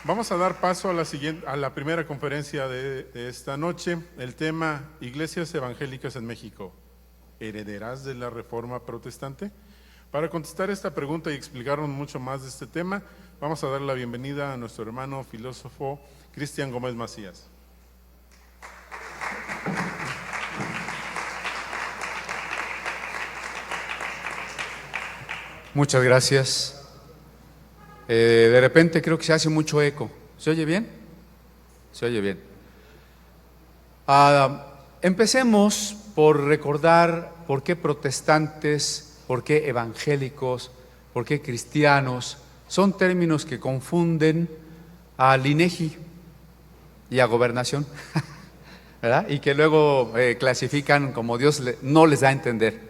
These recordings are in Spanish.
Vamos a dar paso a la primera conferencia de esta noche. El tema: Iglesias evangélicas en México, ¿herederas de la Reforma Protestante? Para contestar esta pregunta y explicarnos mucho más de este tema, vamos a dar la bienvenida a nuestro hermano filósofo Cristian Gómez Macías. Muchas gracias. De repente creo que se hace mucho eco. ¿Se oye bien? Se oye bien. Empecemos por recordar por qué protestantes, por qué evangélicos, por qué cristianos son términos que confunden al INEGI y a gobernación, ¿verdad? Y que luego clasifican como Dios no les da a entender.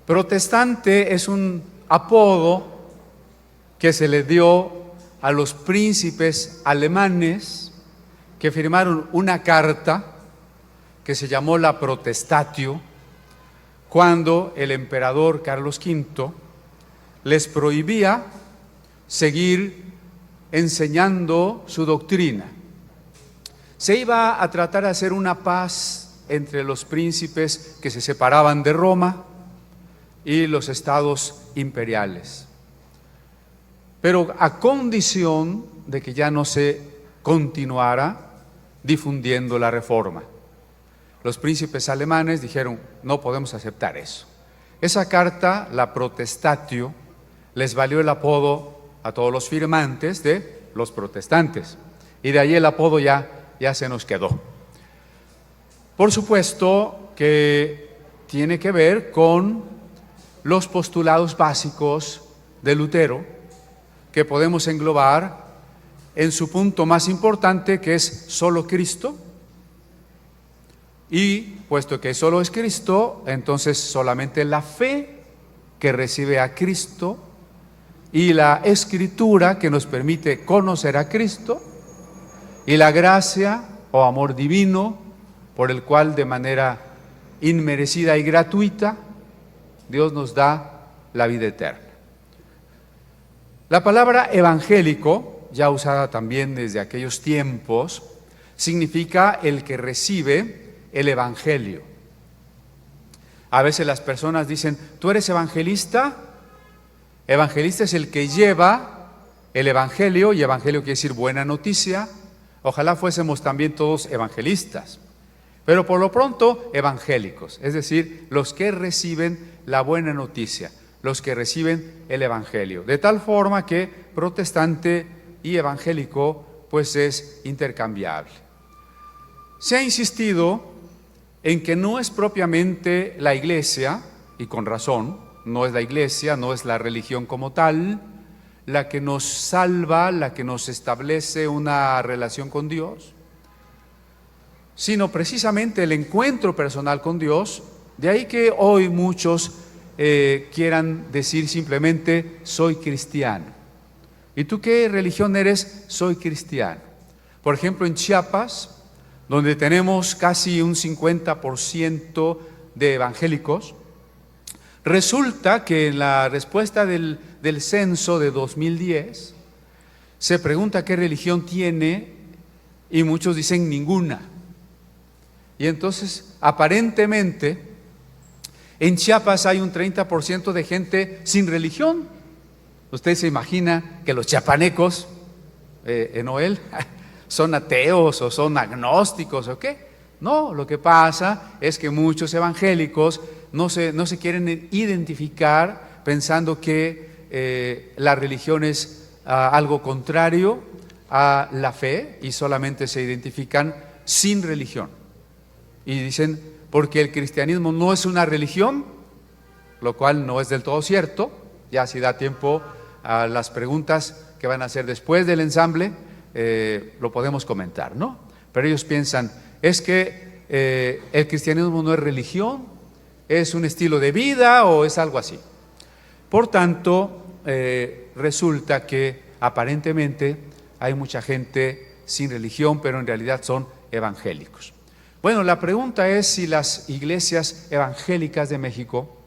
Protestante es un apodo que se le dio a los príncipes alemanes que firmaron una carta que se llamó la Protestatio, cuando el emperador Carlos V les prohibía seguir enseñando su doctrina. Se iba a tratar de hacer una paz entre los príncipes que se separaban de Roma y los estados imperiales, pero a condición de que ya no se continuara difundiendo la reforma. Los príncipes alemanes dijeron: no podemos aceptar eso. Esa carta, la Protestatio, les valió el apodo a todos los firmantes de los protestantes, y de ahí el apodo ya se nos quedó. Por supuesto que tiene que ver con los postulados básicos de Lutero, que podemos englobar en su punto más importante, que es solo Cristo. Y puesto que solo es Cristo, entonces solamente la fe que recibe a Cristo y la Escritura que nos permite conocer a Cristo, y la gracia o amor divino por el cual de manera inmerecida y gratuita Dios nos da la vida eterna. La palabra evangélico, ya usada también desde aquellos tiempos, significa el que recibe el evangelio. A veces las personas dicen: ¿tú eres evangelista? Evangelista es el que lleva el evangelio, y evangelio quiere decir buena noticia. Ojalá fuésemos también todos evangelistas, pero por lo pronto evangélicos, es decir, los que reciben la buena noticia, los que reciben el evangelio. De tal forma que protestante y evangélico pues es intercambiable. Se ha insistido en que no es propiamente la Iglesia, y con razón, no es la Iglesia, no es la religión como tal, la que nos salva, la que nos establece una relación con Dios, sino precisamente el encuentro personal con Dios. De ahí que hoy muchos quieran decir simplemente: soy cristiano. ¿Y tú qué religión eres? Soy cristiano. Por ejemplo, en Chiapas, donde tenemos casi un 50% de evangélicos, resulta que en la respuesta del censo de 2010 se pregunta qué religión tiene, y muchos dicen ninguna. Y entonces, aparentemente, en Chiapas hay un 30% de gente sin religión. ¿Usted se imagina que los chiapanecos, Noel, son ateos o son agnósticos o qué? No, lo que pasa es que muchos evangélicos no se quieren identificar pensando que la religión es algo contrario a la fe, y solamente se identifican sin religión. Y dicen: porque el cristianismo no es una religión, lo cual no es del todo cierto. Ya si da tiempo a las preguntas que van a hacer después del ensamble, lo podemos comentar, ¿no? Pero ellos piensan: es que el cristianismo no es religión, es un estilo de vida o es algo así. Por tanto, resulta que aparentemente hay mucha gente sin religión, pero en realidad son evangélicos. Bueno, la pregunta es si las iglesias evangélicas de México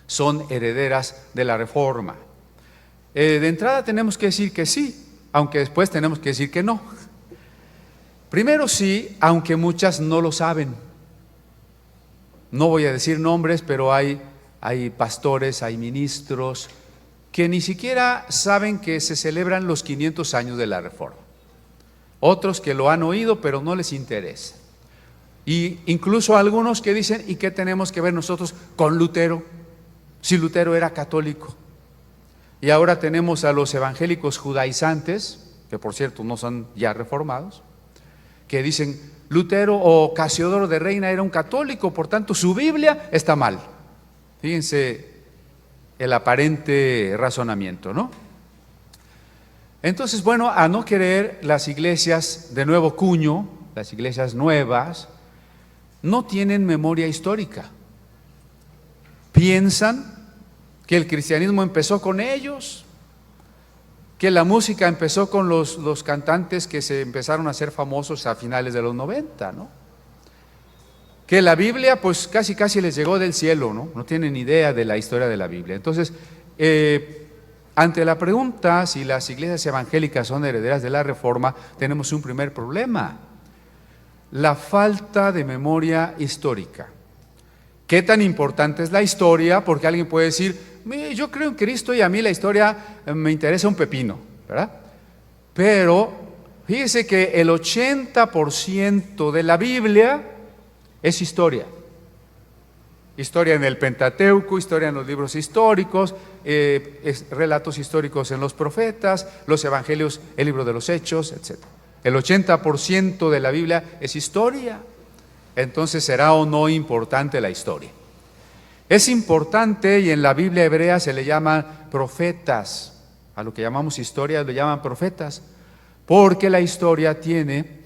son herederas de la Reforma. De entrada tenemos que decir que sí, aunque después tenemos que decir que no. Primero sí, aunque muchas no lo saben. No voy a decir nombres, pero hay pastores, hay ministros que ni siquiera saben que se celebran los 500 años de la Reforma. Otros que lo han oído, pero no les interesa. Y incluso algunos que dicen, ¿y qué tenemos que ver nosotros con Lutero? Si Lutero era católico. Y ahora tenemos a los evangélicos judaizantes, que por cierto no son ya reformados, que dicen, Lutero o Casiodoro de Reina era un católico, por tanto su Biblia está mal. Fíjense el aparente razonamiento, ¿no? Entonces, bueno, a no querer, las iglesias de nuevo cuño, las iglesias nuevas, no tienen memoria histórica. Piensan que el cristianismo empezó con ellos, que la música empezó con los cantantes que se empezaron a hacer famosos a finales de los 90, ¿no? Que la Biblia pues casi les llegó del cielo, ¿no? No tienen idea de la historia de la Biblia. Entonces, ante la pregunta si las iglesias evangélicas son herederas de la Reforma, tenemos un primer problema: la falta de memoria histórica. ¿Qué tan importante es la historia? Porque alguien puede decir, yo creo en Cristo y a mí la historia me interesa un pepino, ¿verdad? Pero fíjese que el 80% de la Biblia es historia. Historia en el Pentateuco, historia en los libros históricos, relatos históricos en los profetas, los evangelios, el libro de los Hechos, etc. El 80% de la Biblia es historia. Entonces, ¿será o no importante la historia? Es importante, y en la Biblia hebrea se le llama profetas. A lo que llamamos historia le llaman profetas, porque la historia tiene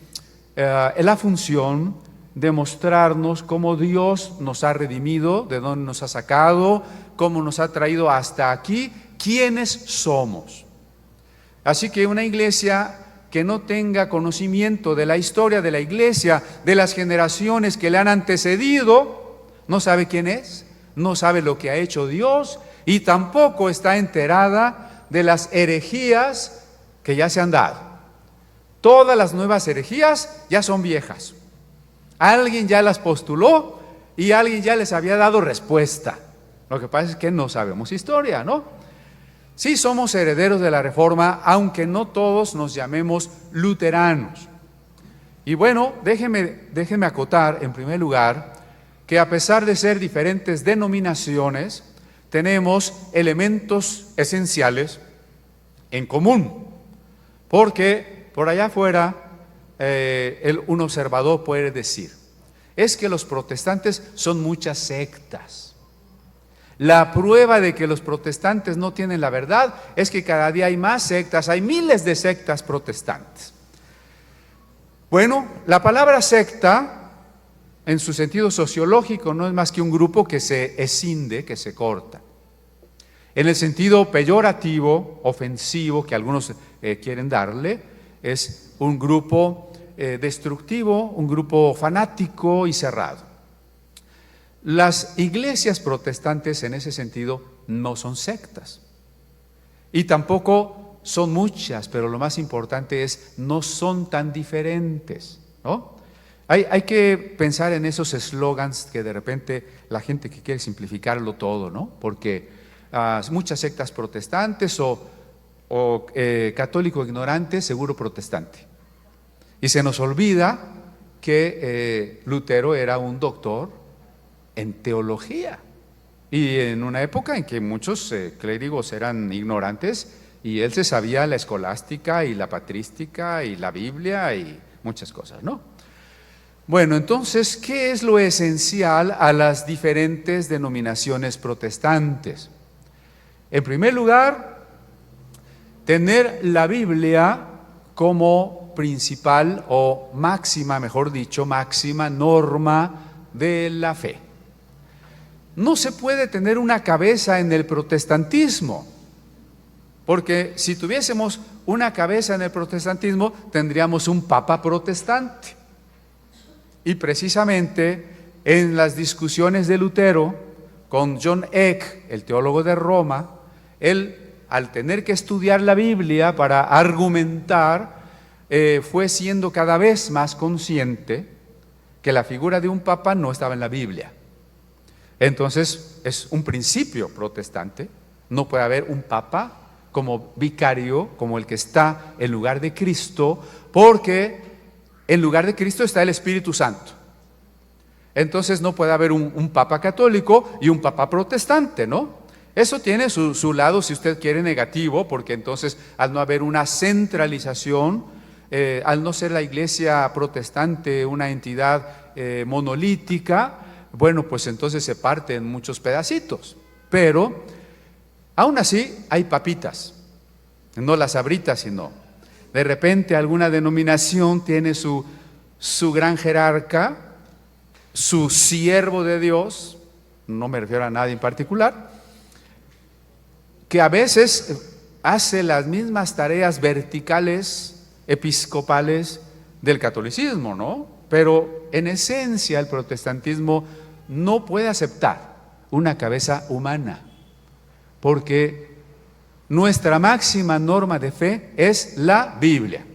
la función de mostrarnos cómo Dios nos ha redimido, de dónde nos ha sacado, cómo nos ha traído hasta aquí, quiénes somos. Así que una iglesia que no tenga conocimiento de la historia de la iglesia, de las generaciones que le han antecedido, no sabe quién es, no sabe lo que ha hecho Dios y tampoco está enterada de las herejías que ya se han dado. Todas las nuevas herejías ya son viejas. Alguien ya las postuló y alguien ya les había dado respuesta. Lo que pasa es que no sabemos historia, ¿no? Sí somos herederos de la Reforma, aunque no todos nos llamemos luteranos. Y bueno, déjenme acotar en primer lugar que a pesar de ser diferentes denominaciones, tenemos elementos esenciales en común. Porque por allá afuera un observador puede decir, es que los protestantes son muchas sectas. La prueba de que los protestantes no tienen la verdad es que cada día hay más sectas, hay miles de sectas protestantes. Bueno, la palabra secta, en su sentido sociológico, no es más que un grupo que se escinde, que se corta. En el sentido peyorativo, ofensivo, que algunos quieren darle, es un grupo destructivo, un grupo fanático y cerrado. Las iglesias protestantes en ese sentido no son sectas y tampoco son muchas, pero lo más importante es no son tan diferentes, ¿no? Hay que pensar en esos eslogans que de repente la gente que quiere simplificarlo todo, ¿no? Porque muchas sectas protestantes o católico ignorante, seguro protestante. Y se nos olvida que Lutero era un doctor en teología y en una época en que muchos clérigos eran ignorantes y él se sabía la escolástica y la patrística y la Biblia y muchas cosas, ¿no? Bueno, entonces, ¿qué es lo esencial a las diferentes denominaciones protestantes? En primer lugar, tener la Biblia como principal o máxima, mejor dicho, máxima norma de la fe. No se puede tener una cabeza en el protestantismo, porque si tuviésemos una cabeza en el protestantismo, tendríamos un papa protestante. Y precisamente en las discusiones de Lutero con John Eck, el teólogo de Roma, él al tener que estudiar la Biblia para argumentar, fue siendo cada vez más consciente que la figura de un papa no estaba en la Biblia. Entonces, es un principio protestante. No puede haber un papa como vicario, como el que está en lugar de Cristo, porque en lugar de Cristo está el Espíritu Santo. Entonces no puede haber un papa católico y un papa protestante, ¿no? Eso tiene su lado, si usted quiere, negativo, porque entonces al no haber una centralización, al no ser la iglesia protestante una entidad monolítica, bueno, pues entonces se parte en muchos pedacitos. Pero aún así hay papitas, no las Sabritas, sino de repente alguna denominación tiene su gran jerarca, su siervo de Dios, no me refiero a nadie en particular, que a veces hace las mismas tareas verticales, episcopales del catolicismo, ¿no? Pero en esencia el protestantismo no puede aceptar una cabeza humana, porque nuestra máxima norma de fe es la Biblia.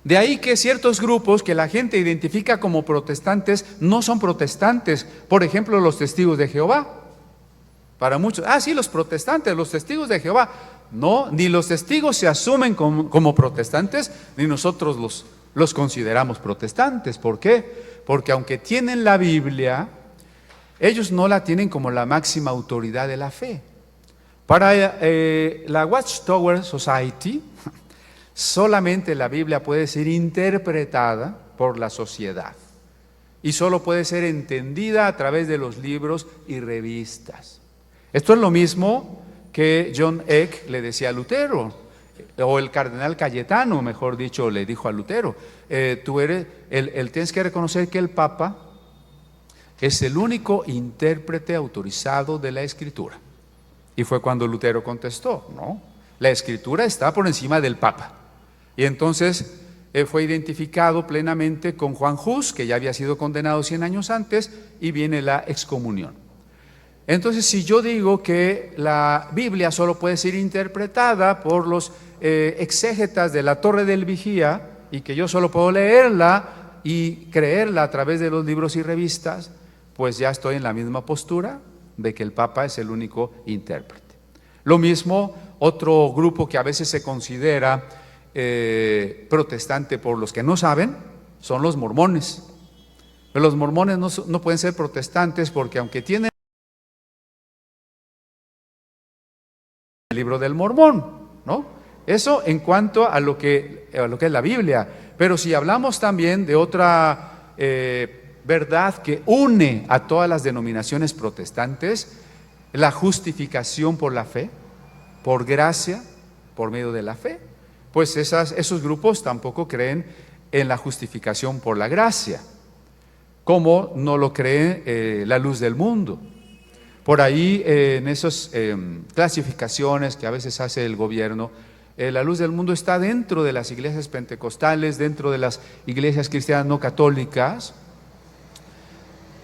De ahí que ciertos grupos que la gente identifica como protestantes no son protestantes. Por ejemplo, los testigos de Jehová. Para muchos, sí, los protestantes, los testigos de Jehová. No, ni los testigos se asumen como protestantes, ni nosotros los consideramos protestantes. ¿Por qué? Porque aunque tienen la Biblia, ellos no la tienen como la máxima autoridad de la fe. Para la Watchtower Society, solamente la Biblia puede ser interpretada por la sociedad y solo puede ser entendida a través de los libros y revistas. Esto es lo mismo que John Eck le decía a Lutero, o el cardenal Cayetano, mejor dicho, le dijo a Lutero, tienes que reconocer que el Papa es el único intérprete autorizado de la Escritura. Y fue cuando Lutero contestó, no, la Escritura está por encima del Papa. Y entonces fue identificado plenamente con Juan Hus, que ya había sido condenado 100 años antes, y viene la excomunión. Entonces, si yo digo que la Biblia solo puede ser interpretada por los exégetas de la Torre del Vigía, y que yo solo puedo leerla y creerla a través de los libros y revistas, pues ya estoy en la misma postura de que el Papa es el único intérprete. Lo mismo, otro grupo que a veces se considera protestante por los que no saben, son los mormones. Pero los mormones no pueden ser protestantes porque aunque tienen el libro del Mormón, ¿no? Eso en cuanto a lo que es la Biblia. Pero si hablamos también de otra verdad que une a todas las denominaciones protestantes, la justificación por la fe, por gracia, por medio de la fe, pues esos grupos tampoco creen en la justificación por la gracia, como no lo cree la luz del mundo. Por ahí, en esas clasificaciones que a veces hace el gobierno, la luz del mundo está dentro de las iglesias pentecostales, dentro de las iglesias cristianas no católicas.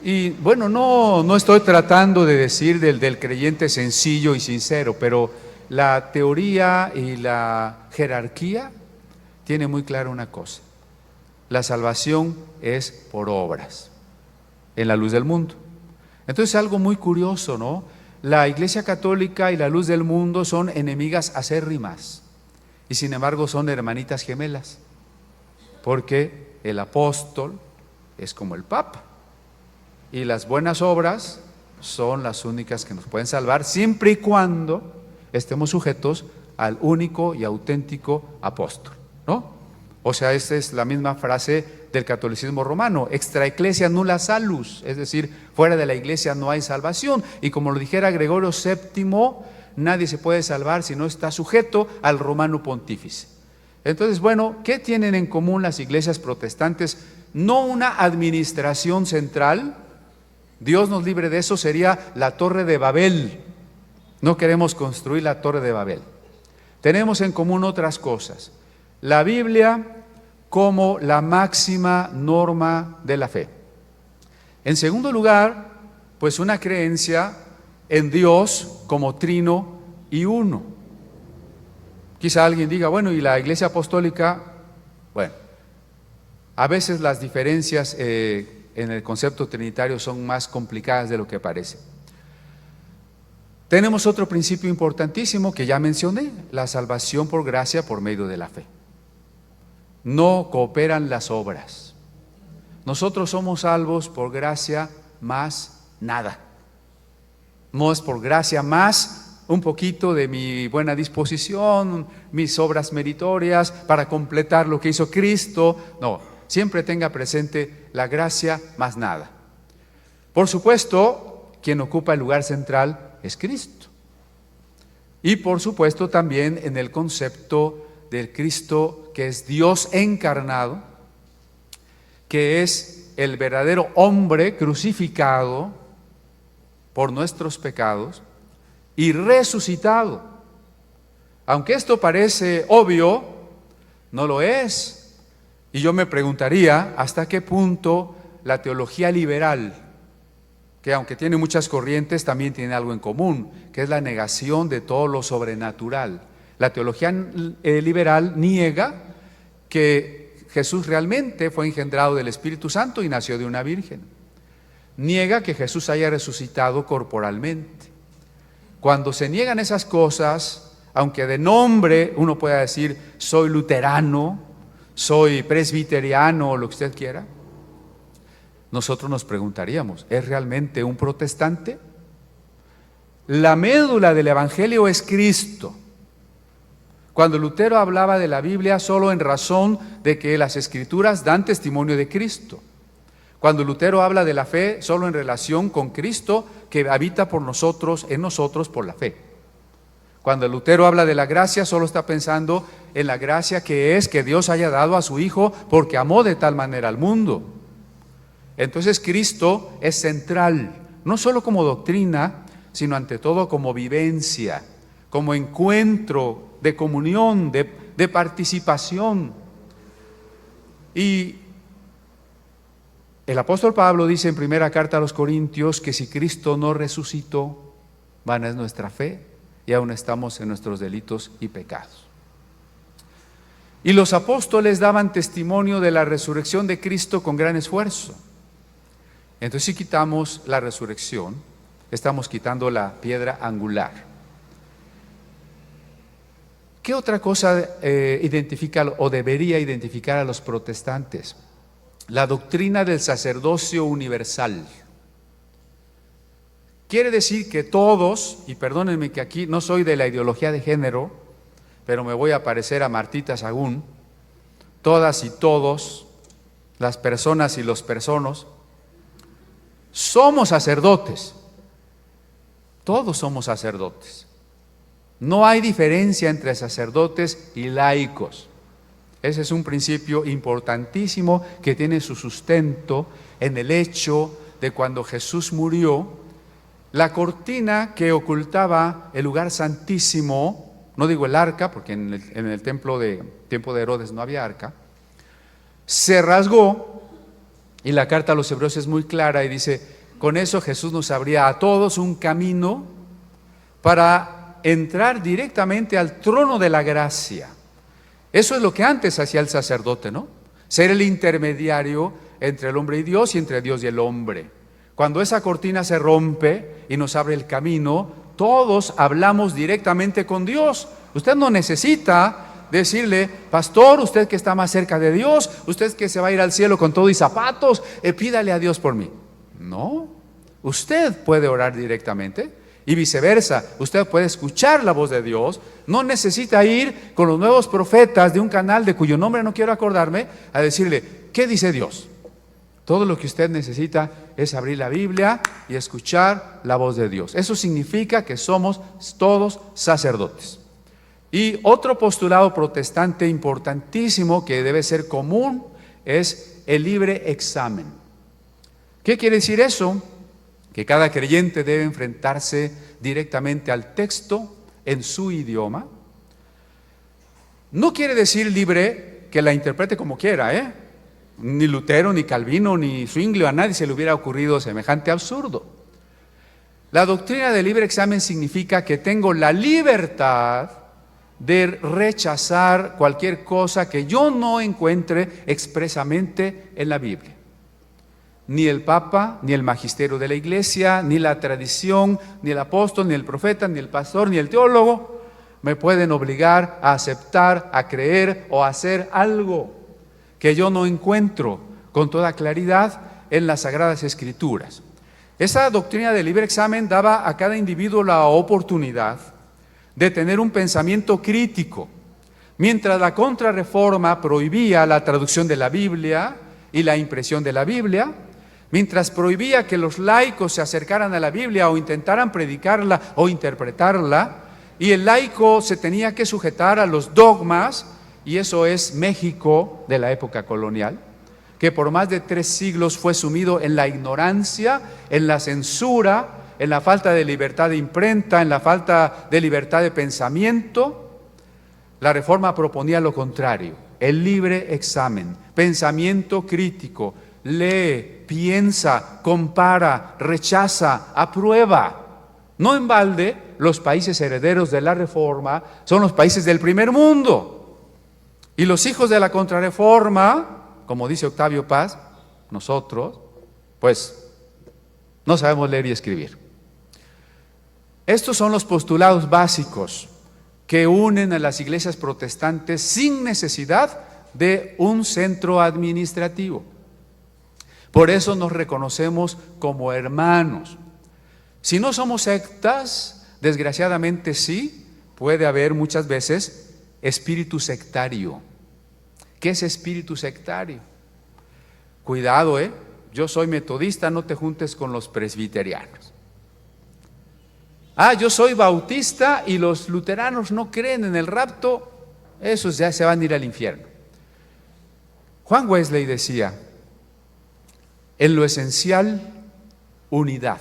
Y bueno, no estoy tratando de decir del creyente sencillo y sincero, pero la teoría y la jerarquía tiene muy clara una cosa: la salvación es por obras en la luz del mundo. Entonces, algo muy curioso, ¿no? La Iglesia Católica y la luz del mundo son enemigas acérrimas y sin embargo son hermanitas gemelas, porque el apóstol es como el Papa y las buenas obras son las únicas que nos pueden salvar siempre y cuando estemos sujetos al único y auténtico apóstol, ¿no? O sea, esta es la misma frase del catolicismo romano: extra ecclesia nulla salus, es decir, fuera de la iglesia no hay salvación. Y como lo dijera Gregorio VII, nadie se puede salvar si no está sujeto al romano pontífice. Entonces, bueno, ¿qué tienen en común las iglesias protestantes? No una administración central, Dios nos libre de eso, sería la Torre de Babel. No queremos construir la Torre de Babel. Tenemos en común otras cosas: la Biblia como la máxima norma de la fe. En segundo lugar, pues una creencia en Dios como trino y uno. Quizá alguien diga, bueno, ¿y la Iglesia Apostólica? Bueno, a veces las diferencias en el concepto trinitario son más complicadas de lo que parece. Tenemos otro principio importantísimo que ya mencioné, la salvación por gracia por medio de la fe. No cooperan las obras. Nosotros somos salvos por gracia más nada. No es por gracia más un poquito de mi buena disposición, mis obras meritorias para completar lo que hizo Cristo. No, siempre tenga presente la gracia más nada. Por supuesto, quien ocupa el lugar central es Cristo. Y por supuesto también en el concepto del Cristo que es Dios encarnado, que es el verdadero hombre crucificado por nuestros pecados y resucitado. Aunque esto parece obvio, no lo es. Y yo me preguntaría hasta qué punto la teología liberal, que aunque tiene muchas corrientes, también tiene algo en común, que es la negación de todo lo sobrenatural. La teología liberal niega que Jesús realmente fue engendrado del Espíritu Santo y nació de una virgen. Niega que Jesús haya resucitado corporalmente. Cuando se niegan esas cosas, aunque de nombre uno pueda decir soy luterano, soy presbiteriano o lo que usted quiera, nosotros nos preguntaríamos, ¿es realmente un protestante? La médula del Evangelio es Cristo. Cuando Lutero hablaba de la Biblia solo en razón de que las Escrituras dan testimonio de Cristo. Cuando Lutero habla de la fe solo en relación con Cristo que habita por nosotros, en nosotros por la fe. Cuando Lutero habla de la gracia solo está pensando en la gracia que es que Dios haya dado a su Hijo porque amó de tal manera al mundo. Entonces Cristo es central, no solo como doctrina, sino ante todo como vivencia, como encuentro de comunión, de participación. Y el apóstol Pablo dice en primera carta a los Corintios que si Cristo no resucitó, vana es nuestra fe y aún estamos en nuestros delitos y pecados. Y los apóstoles daban testimonio de la resurrección de Cristo con gran esfuerzo. Entonces, si quitamos la resurrección, estamos quitando la piedra angular. ¿Qué otra cosa identifica o debería identificar a los protestantes? La doctrina del sacerdocio universal. Quiere decir que todos, y perdónenme que aquí no soy de la ideología de género, pero me voy a parecer a Martita Sagún, todas y todos, las personas y los personas, somos sacerdotes. Todos somos sacerdotes. No hay diferencia entre sacerdotes y laicos. Ese es un principio importantísimo que tiene su sustento en el hecho de cuando Jesús murió, la cortina que ocultaba el lugar santísimo, no digo el arca, porque en el tiempo de Herodes no había arca, se rasgó, y la carta a los Hebreos es muy clara y dice, con eso Jesús nos abría a todos un camino para entrar directamente al trono de la gracia. Eso es lo que antes hacía el sacerdote, ¿no? Ser el intermediario entre el hombre y Dios y entre Dios y el hombre. Cuando esa cortina se rompe y nos abre el camino, todos hablamos directamente con Dios. Usted no necesita decirle, pastor, usted que está más cerca de Dios, usted que se va a ir al cielo con todo y zapatos, pídale a Dios por mí. No, usted puede orar directamente. Y viceversa, usted puede escuchar la voz de Dios, no necesita ir con los nuevos profetas de un canal de cuyo nombre no quiero acordarme, a decirle, ¿qué dice Dios? Todo lo que usted necesita es abrir la Biblia y escuchar la voz de Dios. Eso significa que somos todos sacerdotes. Y otro postulado protestante importantísimo que debe ser común es el libre examen. ¿Qué quiere decir eso? Que cada creyente debe enfrentarse directamente al texto en su idioma. No quiere decir libre que la interprete como quiera, Ni Lutero, ni Calvino, ni Zwingli, a nadie se le hubiera ocurrido semejante absurdo. La doctrina del libre examen significa que tengo la libertad de rechazar cualquier cosa que yo no encuentre expresamente en la Biblia. Ni el Papa, ni el magisterio de la Iglesia, ni la tradición, ni el apóstol, ni el profeta, ni el pastor, ni el teólogo me pueden obligar a aceptar, a creer o a hacer algo que yo no encuentro con toda claridad en las Sagradas Escrituras. Esa doctrina del libre examen daba a cada individuo la oportunidad de tener un pensamiento crítico, mientras la Contrarreforma prohibía la traducción de la Biblia y la impresión de la Biblia, mientras prohibía que los laicos se acercaran a la Biblia o intentaran predicarla o interpretarla, y el laico se tenía que sujetar a los dogmas, y eso es México de la época colonial, que por más de 3 siglos fue sumido en la ignorancia, en la censura, en la falta de libertad de imprenta, en la falta de libertad de pensamiento. La Reforma proponía lo contrario, el libre examen, pensamiento crítico, lee, piensa, compara, rechaza, aprueba. No en balde, los países herederos de la Reforma son los países del primer mundo. Y los hijos de la Contrarreforma, como dice Octavio Paz, nosotros, pues no sabemos leer y escribir. Estos son los postulados básicos que unen a las iglesias protestantes sin necesidad de un centro administrativo. Por eso nos reconocemos como hermanos. Si no somos sectas, desgraciadamente sí, puede haber muchas veces espíritu sectario. ¿Qué es espíritu sectario? Cuidado, yo soy metodista, no te juntes con los presbiterianos. Yo soy bautista y los luteranos no creen en el rapto, esos ya se van a ir al infierno. Juan Wesley decía, en lo esencial, unidad.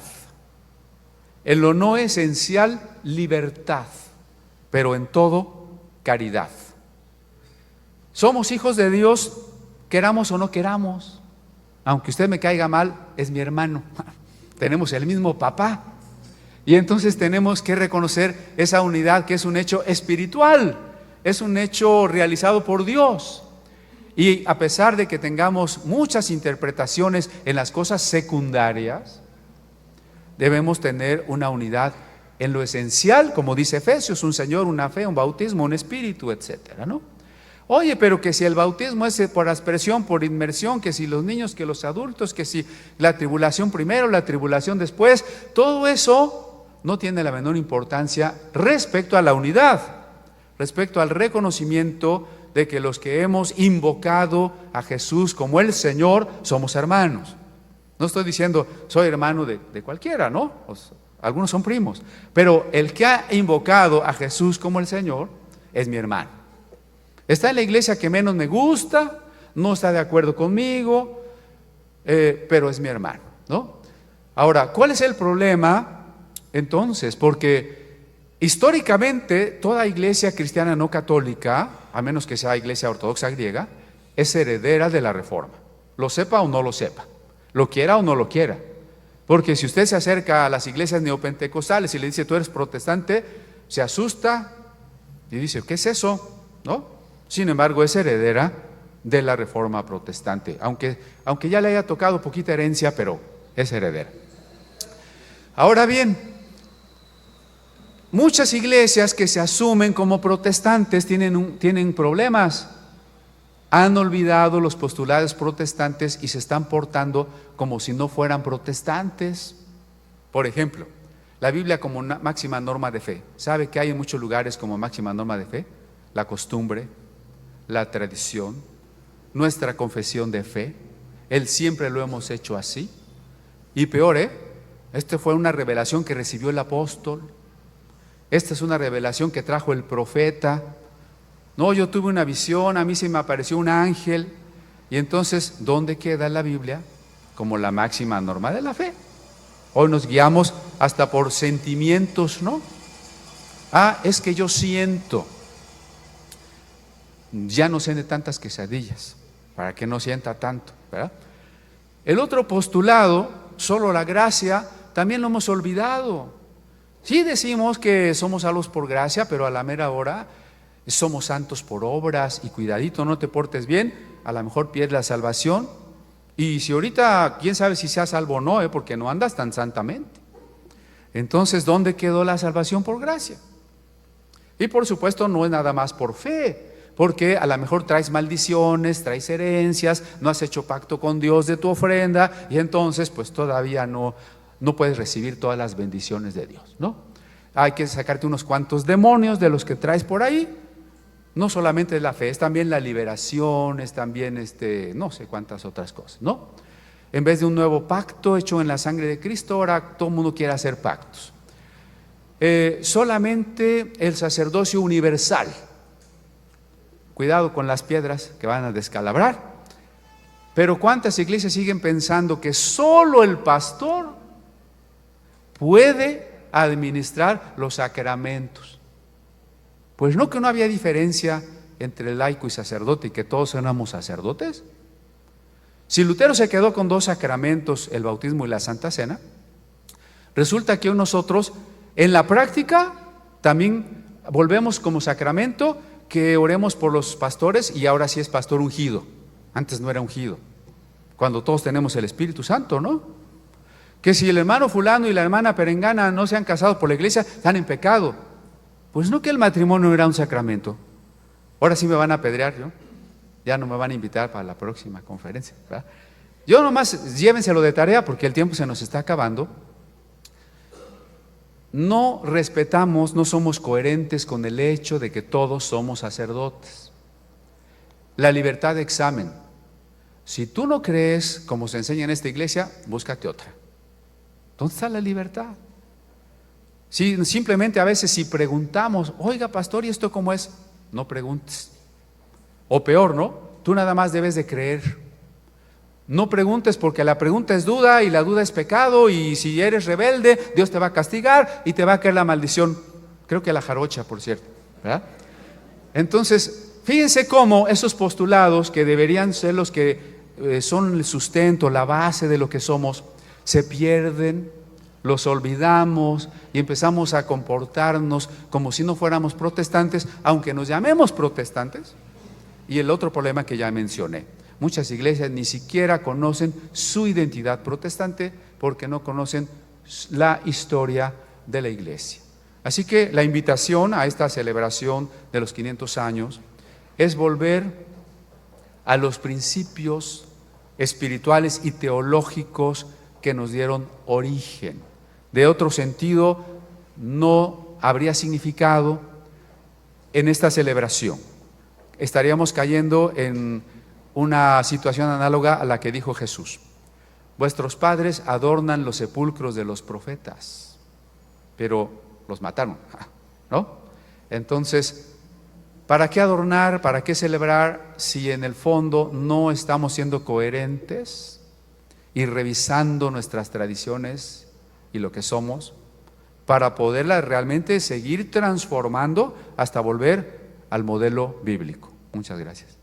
En lo no esencial, libertad. Pero en todo, caridad. Somos hijos de Dios, queramos o no queramos. Aunque usted me caiga mal, es mi hermano. Tenemos el mismo papá. Y entonces tenemos que reconocer esa unidad que es un hecho espiritual, es un hecho realizado por Dios. Y a pesar de que tengamos muchas interpretaciones en las cosas secundarias, debemos tener una unidad en lo esencial, como dice Efesios, un Señor, una fe, un bautismo, un espíritu, etcétera, ¿no? Oye, pero que si el bautismo es por aspersión, por inmersión, que si los niños, que los adultos, que si la tribulación primero, la tribulación después, todo eso no tiene la menor importancia respecto a la unidad, respecto al reconocimiento de que los que hemos invocado a Jesús como el Señor somos hermanos. No estoy diciendo soy hermano de cualquiera, ¿no? Algunos son primos, pero el que ha invocado a Jesús como el Señor es mi hermano. Está en la iglesia que menos me gusta, no está de acuerdo conmigo, pero es mi hermano, ¿no? Ahora, ¿cuál es el problema entonces? Porque históricamente toda iglesia cristiana no católica, a menos que sea iglesia ortodoxa griega, es heredera de la Reforma, lo sepa o no lo sepa, lo quiera o no lo quiera. Porque si usted se acerca a las iglesias neopentecostales y le dice tú eres protestante, se asusta y dice ¿qué es eso? ¿No? Sin embargo, es heredera de la Reforma protestante, aunque ya le haya tocado poquita herencia, pero es heredera. Ahora bien, muchas iglesias que se asumen como protestantes tienen problemas. Han olvidado los postulados protestantes y se están portando como si no fueran protestantes. Por ejemplo, la Biblia como una máxima norma de fe. ¿Sabe que hay en muchos lugares como máxima norma de fe? La costumbre, la tradición, nuestra confesión de fe. Él siempre lo hemos hecho así. Y peor, esta fue una revelación que recibió el apóstol. Esta es una revelación que trajo el profeta. No, yo tuve una visión, a mí se me apareció un ángel. Y entonces, ¿dónde queda la Biblia? Como la máxima norma de la fe. Hoy nos guiamos hasta por sentimientos, ¿no? Es que yo siento. Ya no cene tantas quesadillas, para que no sienta tanto, ¿verdad? El otro postulado, solo la gracia, también lo hemos olvidado. Sí decimos que somos salvos por gracia, pero a la mera hora somos santos por obras y cuidadito, no te portes bien, a lo mejor pierdes la salvación. Y si ahorita, quién sabe si seas salvo o no, porque no andas tan santamente. Entonces, ¿dónde quedó la salvación por gracia? Y por supuesto no es nada más por fe, porque a lo mejor traes maldiciones, traes herencias, no has hecho pacto con Dios de tu ofrenda, y entonces pues todavía no puedes recibir todas las bendiciones de Dios, ¿no? Hay que sacarte unos cuantos demonios de los que traes por ahí. No solamente es la fe, es también la liberación, es también no sé cuántas otras cosas, ¿no? En vez de un nuevo pacto hecho en la sangre de Cristo, ahora todo el mundo quiere hacer pactos. Solamente el sacerdocio universal. Cuidado con las piedras que van a descalabrar. Pero ¿cuántas iglesias siguen pensando que solo el pastor puede administrar los sacramentos? Pues no, que no había diferencia entre laico y sacerdote y que todos éramos sacerdotes. Si Lutero se quedó con 2 sacramentos, el bautismo y la Santa Cena, resulta que nosotros en la práctica también volvemos como sacramento que oremos por los pastores, y ahora sí es pastor ungido. Antes no era ungido, cuando todos tenemos el Espíritu Santo, ¿no? Que si el hermano fulano y la hermana perengana no se han casado por la iglesia, están en pecado. Pues no, que el matrimonio era un sacramento. Ahora sí me van a apedrear, ¿no? Ya no me van a invitar para la próxima conferencia, ¿verdad? Yo nomás llévenselo de tarea porque el tiempo se nos está acabando. No respetamos, no somos coherentes con el hecho de que todos somos sacerdotes. La libertad de examen. Si tú no crees como se enseña en esta iglesia, búscate otra. ¿Dónde está la libertad? Si simplemente a veces si preguntamos, oiga pastor, ¿y esto cómo es? No preguntes. O peor, ¿no? Tú nada más debes de creer. No preguntes, porque la pregunta es duda y la duda es pecado, y si eres rebelde, Dios te va a castigar y te va a caer la maldición. Creo que la jarocha, por cierto, ¿verdad? Entonces, fíjense cómo esos postulados que deberían ser los que son el sustento, la base de lo que somos, se pierden, los olvidamos y empezamos a comportarnos como si no fuéramos protestantes, aunque nos llamemos protestantes. Y el otro problema que ya mencioné, muchas iglesias ni siquiera conocen su identidad protestante porque no conocen la historia de la iglesia. Así que la invitación a esta celebración de los 500 años es volver a los principios espirituales y teológicos que nos dieron origen. De otro sentido, no habría significado en esta celebración. Estaríamos cayendo en una situación análoga a la que dijo Jesús: vuestros padres adornan los sepulcros de los profetas, pero los mataron, ¿no? Entonces, ¿para qué adornar? ¿Para qué celebrar si en el fondo no estamos siendo coherentes y revisando nuestras tradiciones y lo que somos para poderla realmente seguir transformando hasta volver al modelo bíblico? Muchas gracias.